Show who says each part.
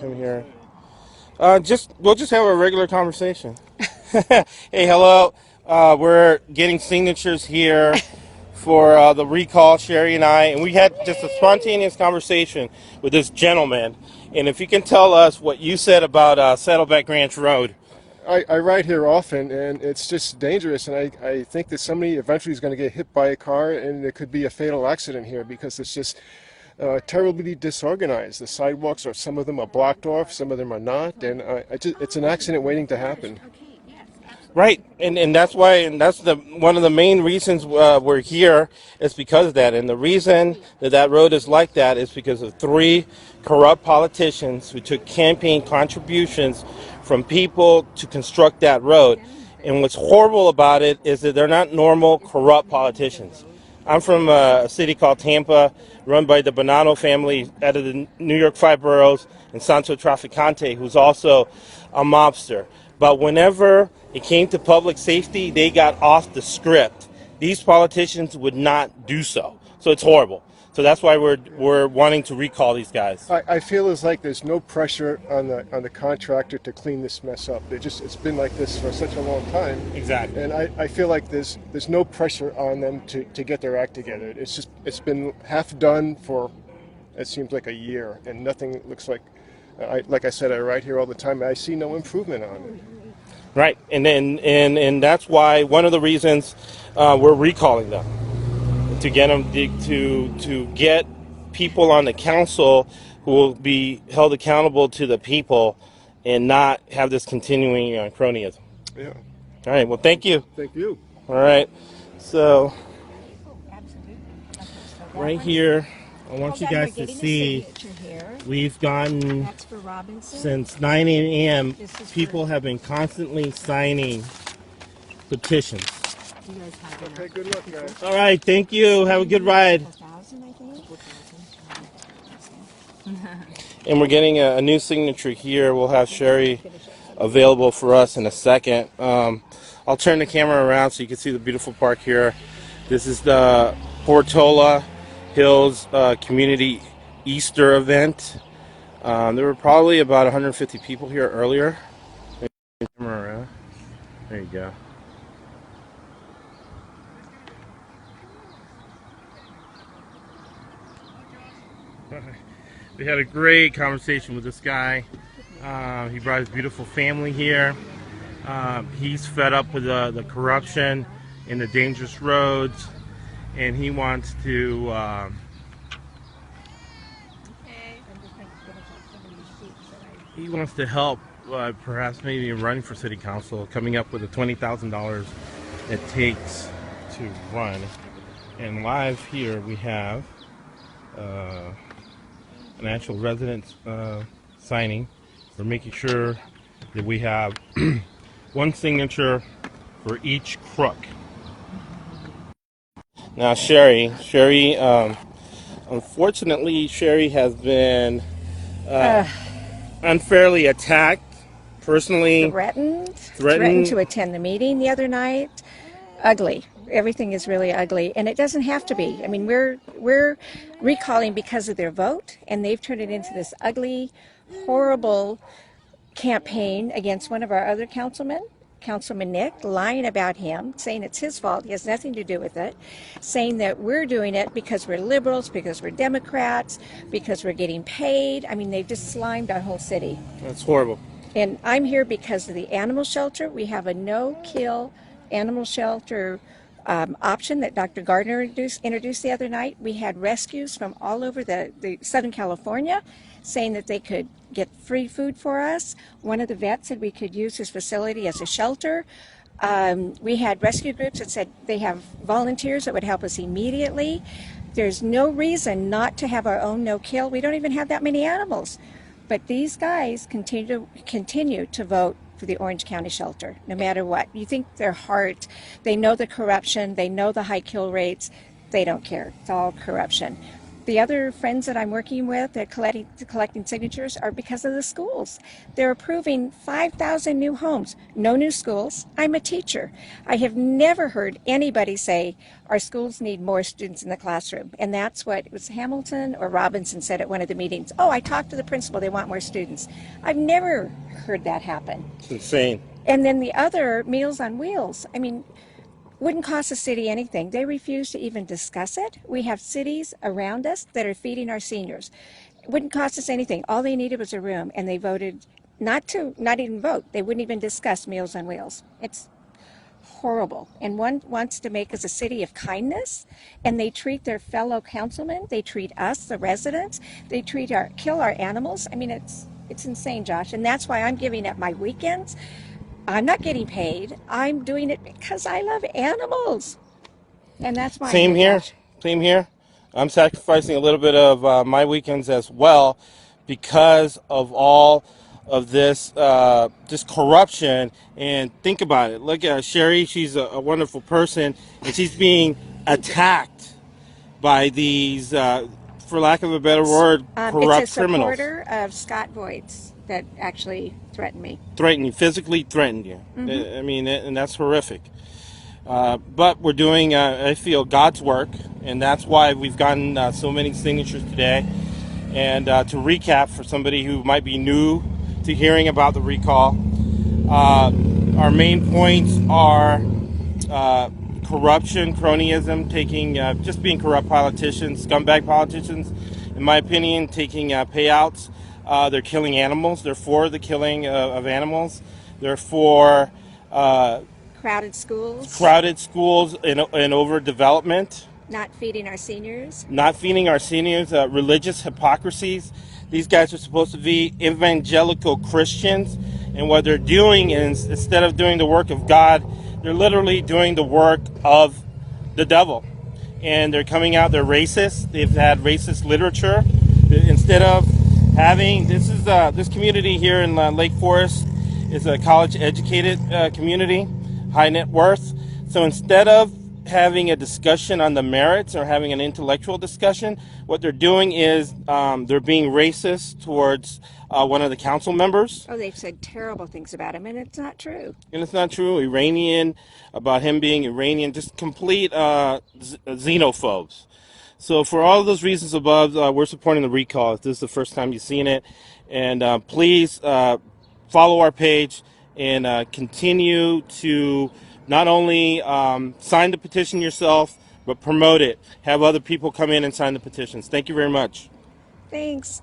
Speaker 1: him here. We'll just have a regular conversation. Hey, hello. We're getting signatures here for the recall, Sherry and I, and we had just a spontaneous conversation with this gentleman. And if you can tell us what you said about Saddleback Ranch Road.
Speaker 2: I ride here often, and it's just dangerous. And I think that somebody eventually is going to get hit by a car, and it could be a fatal accident here because it's just terribly disorganized. The sidewalks some of them are blocked off, some of them are not, and it's an accident waiting to happen.
Speaker 1: Right, and that's why, and that's one of the main reasons we're here is because of that. And the reason that road is like that is because of three corrupt politicians who took campaign contributions from people to construct that road. And what's horrible about it is that they're not normal corrupt politicians. I'm from a city called Tampa, run by the Bonanno family out of the New York Five Boroughs, and Santo Trafficante, who's also a mobster. But whenever it came to public safety, they got off the script. These politicians would not do so. So it's horrible. So that's why we're wanting to recall these guys.
Speaker 2: I feel it's like there's no pressure on the contractor to clean this mess up. It's been like this for such a long time.
Speaker 1: Exactly.
Speaker 2: And I feel like there's no pressure on them to get their act together. It's been half done for, it seems like, a year, and nothing looks like. Like I said, I ride here all the time, and I see no improvement on it.
Speaker 1: Right, and that's why one of the reasons we're recalling them, to get them to get people on the council who will be held accountable to the people and not have this continuing cronyism.
Speaker 2: Yeah.
Speaker 1: All right. Well, thank you.
Speaker 2: Thank you.
Speaker 1: All right. So right here, I want you guys to see we've gotten since 9 a.m. people have been constantly signing petitions.
Speaker 2: Okay, good luck, guys.
Speaker 1: All right, thank you. Have a good ride. And we're getting a new signature here. We'll have Sherry available for us in a second. I'll turn the camera around so you can see the beautiful park here. This is the Portola Hills Community Easter event. There were probably about 150 people here earlier. Camera around. There you go. We had a great conversation with this guy. He brought his beautiful family here. He's fed up with the corruption and the dangerous roads, and he wants to help, perhaps maybe run for city council, coming up with the $20,000 it takes to run. And live here we have an actual resident signing. We're making sure that we have one signature for each crook. Now, Sherry, unfortunately, Sherry has been unfairly attacked, personally
Speaker 3: threatened to attend the meeting the other night. Ugly. Everything is really ugly, and it doesn't have to be. I mean, we're recalling because of their vote, and they've turned it into this ugly, horrible campaign against one of our other councilmen, Councilman Nick, lying about him, saying it's his fault. He has nothing to do with it, saying that we're doing it because we're liberals, because we're Democrats, because we're getting paid. I mean, they've just slimed our whole city.
Speaker 1: That's horrible.
Speaker 3: And I'm here because of the animal shelter. We have a no-kill animal shelter option that Dr. Gardner introduced the other night. We had rescues from all over the Southern California saying that they could get free food for us. One of the vets said we could use his facility as a shelter. We had rescue groups that said they have volunteers that would help us immediately. There's no reason not to have our own no-kill. We don't even have that many animals. But these guys continue to vote for the Orange County shelter, no matter what. You think their heart, they know the corruption, they know the high kill rates, they don't care. It's all corruption. The other friends that I'm working with that collecting signatures are because of the schools. They're approving 5,000 new homes, no new schools. I'm a teacher. I have never heard anybody say our schools need more students in the classroom. And that's what it was Hamilton or Robinson said at one of the meetings. Oh, I talked to the principal, they want more students. I've never heard that happen.
Speaker 1: It's insane.
Speaker 3: And then the other, Meals on Wheels. I mean, wouldn't cost the city anything. They refuse to even discuss it. We have cities around us that are feeding our seniors. It wouldn't cost us anything. All they needed was a room, and they voted not even vote. They wouldn't even discuss Meals on Wheels. It's horrible. And one wants to make us a city of kindness, and they treat their fellow councilmen. They treat us, the residents. They kill our animals. I mean, it's insane, Josh. And that's why I'm giving up my weekends. I'm not getting paid. I'm doing it because I love animals. And that's why
Speaker 1: Same
Speaker 3: I'm
Speaker 1: here.
Speaker 3: Josh.
Speaker 1: Same here. I'm sacrificing a little bit of my weekends as well because of all of this corruption. And think about it. Look at Sherry. She's a wonderful person, and she's being attacked by these, for lack of a better word,
Speaker 3: It's a
Speaker 1: corrupt criminals.
Speaker 3: supporter of Scott Voigt's that actually threatened me.
Speaker 1: Threatened you, physically threatened you. I mean, and that's horrific. But we're doing, I feel, God's work, and that's why we've gotten so many signatures today. And to recap for somebody who might be new to hearing about the recall, our main points are corruption, cronyism, just being corrupt politicians, scumbag politicians, in my opinion, taking payouts. They're killing animals. They're for the killing of animals. They're for
Speaker 3: Crowded schools,
Speaker 1: crowded schools and overdevelopment,
Speaker 3: not feeding our seniors.
Speaker 1: not feeding our seniors, religious hypocrisies. These guys are supposed to be evangelical Christians, and what they're doing is, instead of doing the work of God, they're literally doing the work of the devil. And they're coming out, they're racist. They've had racist literature. Instead of having, this community here in Lake Forest is a college educated community, high net worth. So instead of having a discussion on the merits or having an intellectual discussion, what they're doing is they're being racist towards one of the council members.
Speaker 3: Oh, they've said terrible things about him, and it's not true.
Speaker 1: And it's not true. Iranian, about him being Iranian, just complete xenophobes. So for all of those reasons above, we're supporting the recall. If this is the first time you've seen it, and please follow our page and continue to not only sign the petition yourself, but promote it. Have other people come in and sign the petitions. Thank you very much.
Speaker 3: Thanks.